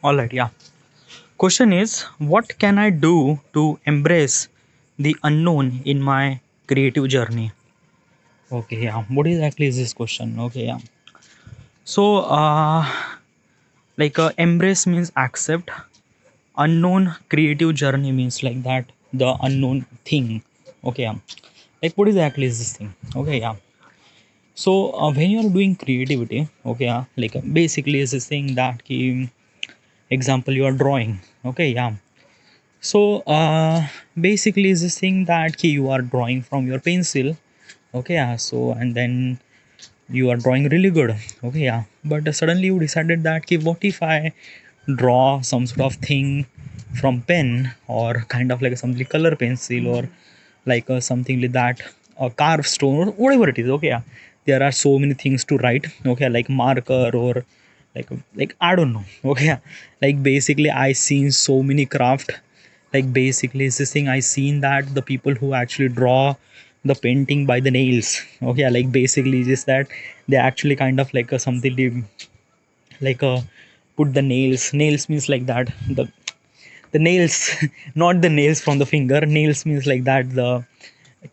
All right, yeah. Question is, what can I do to embrace the unknown in my creative journey? Okay, yeah. What exactly is this question? Okay, yeah. So, embrace means accept. Unknown creative journey means like that the unknown thing. Okay, yeah. Like what exactly is this thing? Okay, yeah. So, when you are doing creativity, okay, yeah. Basically is this thing that example you are drawing. Okay, yeah. So basically is this thing that you are drawing from your pencil. Okay, yeah. So and then you are drawing really good. Okay, yeah. But suddenly you decided that what if I draw some sort of thing from pen, or kind of like something color pencil, or like something like that, a carved stone or whatever it is. Okay, yeah. There are so many things to write. Okay, like marker or like I don't know. Okay, yeah. Like basically I seen so many craft. Like basically it's this thing I seen that the people who actually draw the painting by the nails. Okay, yeah, like basically just that they actually kind of like something like put the nails means like that the nails not the nails from the finger. Nails means like that the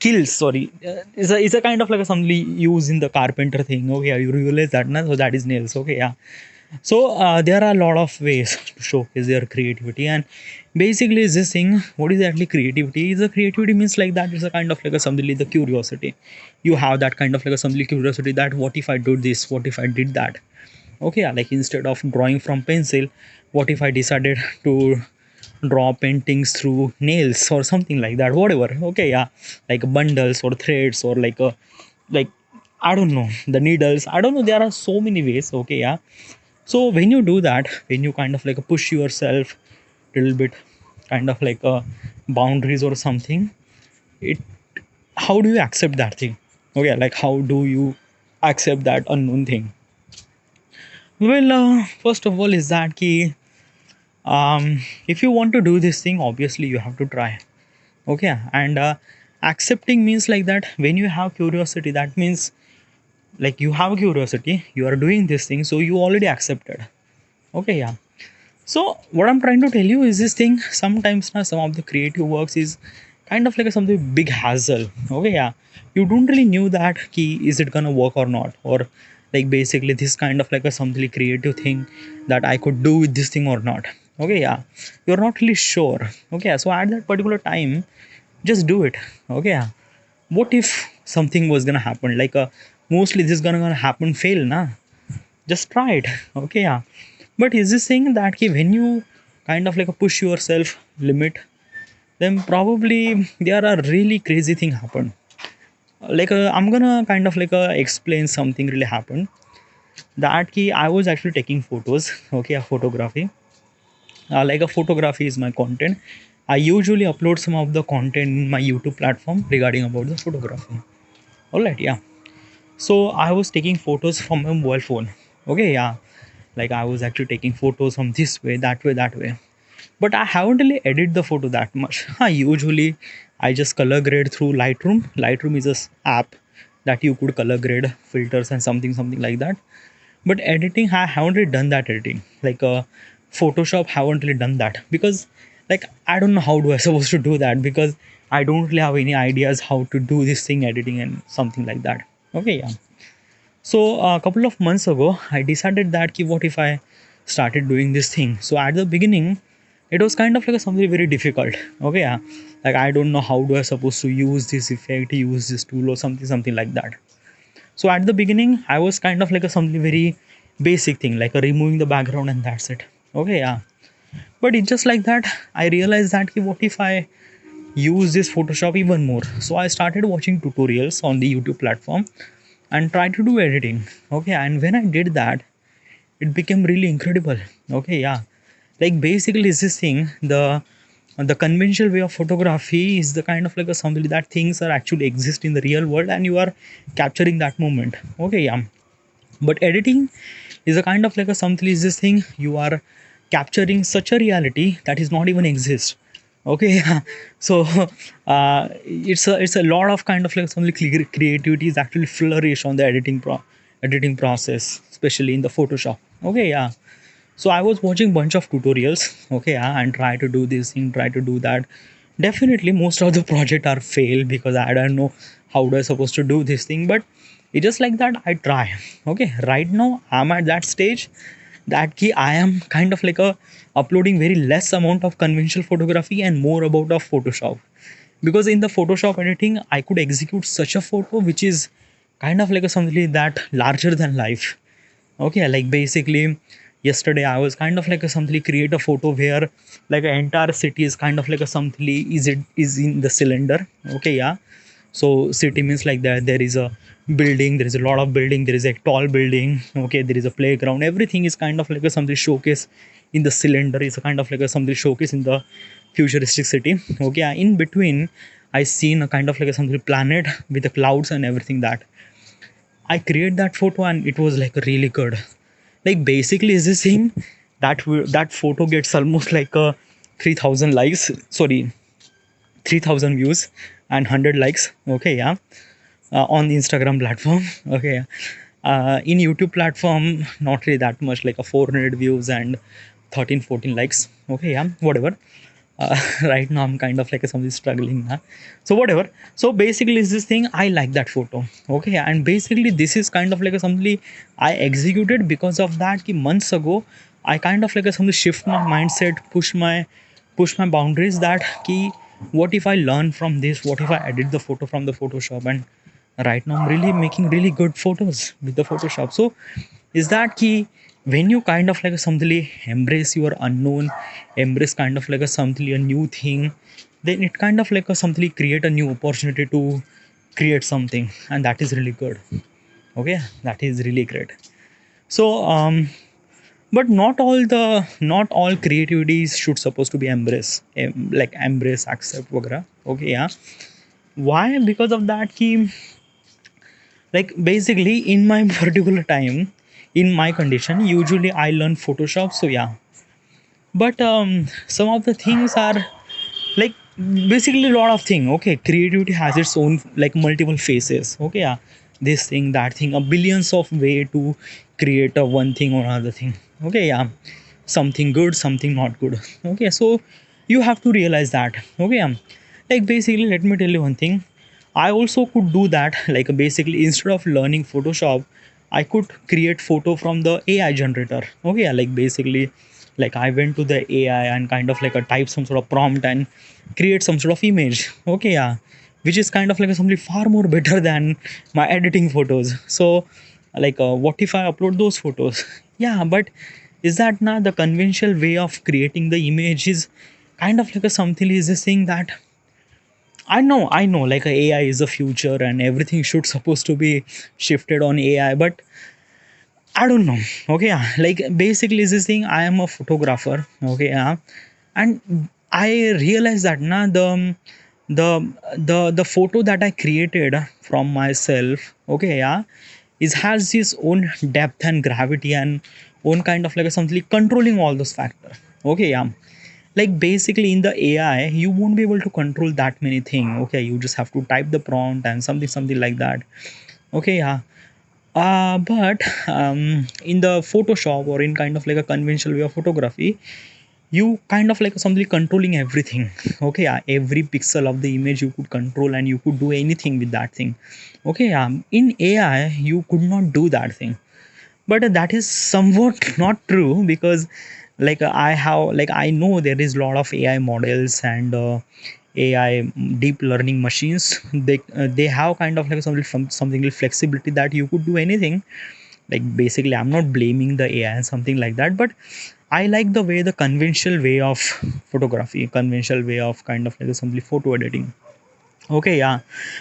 kills, sorry, it's a kind of like a something used in the carpenter thing. Okay, yeah, you realize that na? So that is nails. Okay, yeah. So there are a lot of ways to showcase their creativity. And basically is this thing, what is actually creativity? Is a creativity means like that it's a kind of like a something like the curiosity. You have that kind of like a something curiosity that what if I do this, what if I did that. Okay, yeah, like instead of drawing from pencil, what if I decided to draw paintings through nails or something like that, whatever. Okay, yeah, like bundles or threads or like I don't know, the needles, I don't know, there are so many ways. Okay, yeah. So when you do that, when you kind of like push yourself a little bit, kind of like boundaries or something, it, how do you accept that thing? Okay, like how do you accept that unknown thing? Well, first of all is that key, if you want to do this thing, obviously you have to try. Okay, and accepting means like that when you have curiosity, that means like you have curiosity, you are doing this thing, so you already accepted. Okay, yeah. So what I'm trying to tell you is this thing. Sometimes now some of the creative works is kind of like a something big hassle. Okay, yeah. You don't really knew that key is it gonna work or not, or like basically this kind of like a something creative thing that I could do with this thing or not. Okay, yeah. You're not really sure. Okay, so at that particular time, just do it. Okay, yeah. What if something was gonna happen? Like mostly this is gonna happen fail, na? Just try it. Okay, yeah. But is this saying that when you kind of like a push yourself limit, then probably there are really crazy thing happen. Like I'm gonna kind of like explain something really happened. That I was actually taking photos. Okay, a photography. Like a photography is my content. I usually upload some of the content in my YouTube platform regarding about the photography. All right, yeah. So I was taking photos from my mobile phone. Okay, yeah. Like I was actually taking photos from this way, that way, that way. But I haven't really edited the photo that much. I just color grade through Lightroom. Lightroom is a app that you could color grade filters and something like that. But editing, I haven't really done that editing. Like Photoshop, haven't really done that because like I don't know how do I supposed to do that because I don't really have any ideas how to do this thing editing and something like that. Okay, yeah. So a couple of months ago, I decided that what if I started doing this thing. So at the beginning, it was kind of like something very difficult. Okay, yeah, like I don't know how do I supposed to use this effect, use this tool or something like that. So at the beginning, I was kind of like a something very basic thing, like a removing the background and that's it. Okay, yeah. But it's just like that. I realized that what if I use this Photoshop even more? So I started watching tutorials on the YouTube platform and try to do editing. Okay, and when I did that, it became really incredible. Okay, yeah. Like basically is this thing, the conventional way of photography is the kind of like a something that things are actually exist in the real world and you are capturing that moment. Okay, yeah. But editing is a kind of like a something is this thing you are capturing such a reality that is not even exist. Okay, yeah. So it's a lot of kind of like something creativity is actually flourish on the editing process, especially in the Photoshop. Okay, yeah. So I was watching bunch of tutorials, okay, yeah, and try to do this thing, try to do that. Definitely most of the project are fail because I don't know how do I supposed to do this thing, but it's just like that I try. Okay, right now I'm at that stage that key I am kind of like a uploading very less amount of conventional photography and more about of Photoshop, because in the Photoshop editing I could execute such a photo which is kind of like a something that larger than life. Okay, like basically yesterday I was kind of like a something create a photo where like an entire city is kind of like a something is in the cylinder. Okay, yeah. So city means like that there is a building, there is a lot of building, there is a tall building, okay, there is a playground, everything is kind of like a something showcase in the cylinder, is a kind of like a something showcase in the futuristic city. Okay, yeah. In between I seen a kind of like a something planet with the clouds and everything that I create that photo and it was like really good. Like basically is this thing that that photo gets almost like a 3,000 likes, sorry, 3,000 views and 100 likes. Okay, yeah, on the Instagram platform. Okay, yeah. In YouTube platform, not really that much, like a 400 views and 13, 14 likes. Okay, yeah, whatever. Right now I'm kind of like somebody struggling, huh? So whatever. So basically is this thing I like that photo. Okay, and basically this is kind of like a something I executed because of that ki months ago I kind of like a something shift my mindset, push my boundaries, that ki what if I learn from this, what if I edit the photo from the Photoshop, and right now I'm really making really good photos with the Photoshop. So is that key when you kind of like a something embrace your unknown, embrace kind of like a something a new thing, then it kind of like a something create a new opportunity to create something, and that is really good. Okay, that is really great. So but not all creativity should supposed to be embrace, like embrace, accept वगैरह. Okay, yeah. Why? Because of that key, like basically in my particular time, in my condition usually I learn Photoshop, so yeah. But some of the things are like basically a lot of thing. Okay, creativity has its own like multiple faces. Okay, yeah, this thing, that thing, a billions of way to create a one thing or another thing. Okay, yeah, something good, something not good. Okay, so you have to realize that. Okay, like basically let me tell you one thing, I also could do that. Like basically instead of learning Photoshop I could create photo from the AI generator. Okay, yeah, like basically like I went to the AI and kind of like a type some sort of prompt and create some sort of image. Okay, yeah, which is kind of like something far more better than my editing photos. So like what if I upload those photos? Yeah, but is that not the conventional way of creating the image is kind of like a something is this thing that I know, like AI is the future and everything should supposed to be shifted on AI, but I don't know. Okay, yeah. Like basically this thing, I am a photographer. Okay, yeah, and I realized that na the photo that I created from myself. Okay, yeah, is has its own depth and gravity and own kind of like something controlling all those factors. Okay, yeah, like basically in the AI you won't be able to control that many things. Okay, you just have to type the prompt and something like that. Okay, yeah. But in the Photoshop or in kind of like a conventional way of photography, you kind of like something controlling everything. Okay, yeah, every pixel of the image you could control and you could do anything with that thing. Okay, in AI you could not do that thing, but that is somewhat not true because like I know there is a lot of AI models and AI deep learning machines. They have kind of like something like flexibility that you could do anything. Like basically I'm not blaming the AI and something like that, but I like the way the conventional way of photography, conventional way of kind of like something photo editing. Okay, yeah,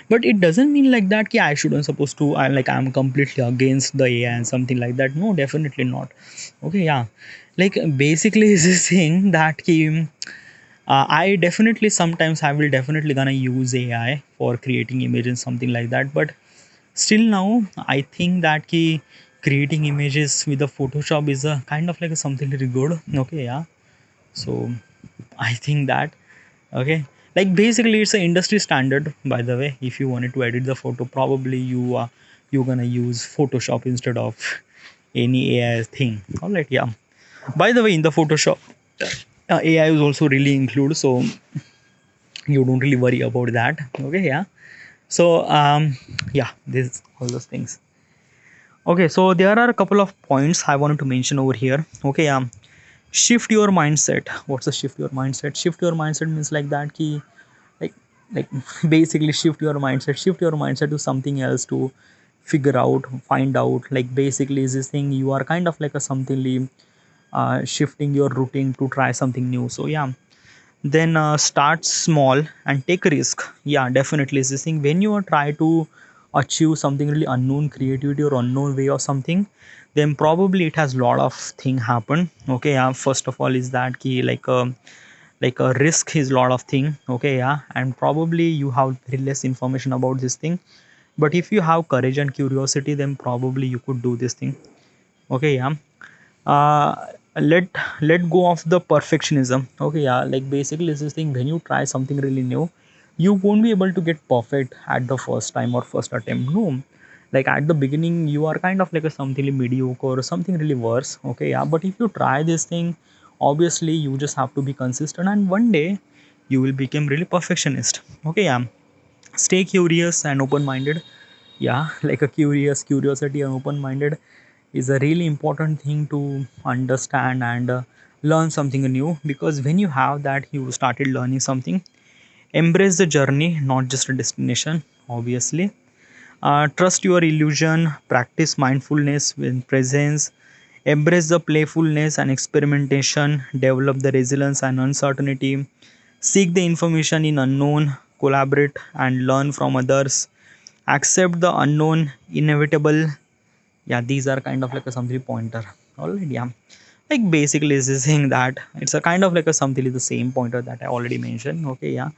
but it doesn't mean like that ki I shouldn't supposed to, I'm completely against the AI and something like that. No, definitely not. Okay, yeah, like basically is this thing that ki I definitely sometimes I will definitely gonna use AI for creating images and something like that, but still now I think that ki creating images with the Photoshop is a kind of like a something really good. Okay, yeah, so I think that. Okay, like basically it's an industry standard, by the way. If you wanted to edit the photo, probably you're gonna use Photoshop instead of any AI thing. All right, yeah. By the way, in the Photoshop, AI is also really included, so you don't really worry about that. Okay, yeah. So yeah, this all those things. Okay, so there are a couple of points I wanted to mention over here. Okay, shift your mindset. What's the shift your mindset? Shift your mindset means like that key, like like basically shift your mindset to something else to figure out, find out. Like basically is this thing you are kind of like a somethingly shifting your routine to try something new. So yeah, then start small and take a risk. Yeah, definitely is this thing when you are try to achieve something really unknown creativity or unknown way or something, then probably it has lot of thing happen. Okay, yeah, first of all is that key like a risk is lot of thing. Okay, yeah, and probably you have very less information about this thing, but if you have courage and curiosity, then probably you could do this thing. Okay, yeah. uh let let go of the perfectionism. Okay, yeah, like basically it's this thing when you try something really new, you won't be able to get perfect at the first time or first attempt. No, like at the beginning you are kind of like a something really mediocre or something really worse. Okay, yeah, but if you try this thing, obviously you just have to be consistent, and one day you will become really perfectionist. Okay, yeah, stay curious and open minded. Yeah, like a curiosity and open minded is a really important thing to understand and learn something new, because when you have that, you started learning something. Embrace the journey, not just a destination. Obviously, trust your illusion, practice mindfulness with presence, embrace the playfulness and experimentation, develop the resilience and uncertainty, seek the information in unknown, collaborate and learn from others, accept the unknown, inevitable. Yeah, these are kind of like a something pointer. Alright, yeah. Like basically is this thing that it's a kind of like a something the same pointer that I already mentioned. Okay, yeah.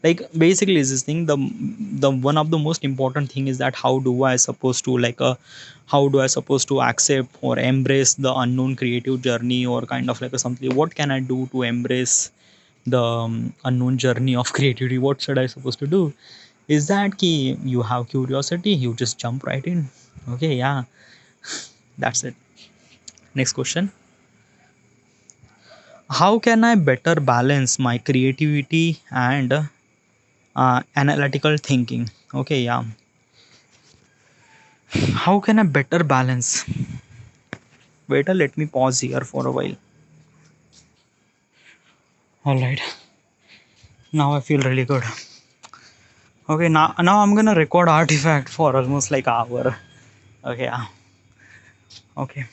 Like basically is this thing the one of the most important thing is that how do I supposed to accept or embrace the unknown creative journey, or kind of like a something what can I do to embrace the unknown journey of creativity? What should I supposed to do? Is that key you have curiosity, you just jump right in. Okay, yeah, that's it. Next question. How can I better balance my creativity and analytical thinking? Okay, yeah. How can I better balance? Wait, let me pause here for a while. All right. Now I feel really good. Okay, now I'm gonna record artifact for almost like an hour. Okay, yeah. Okay.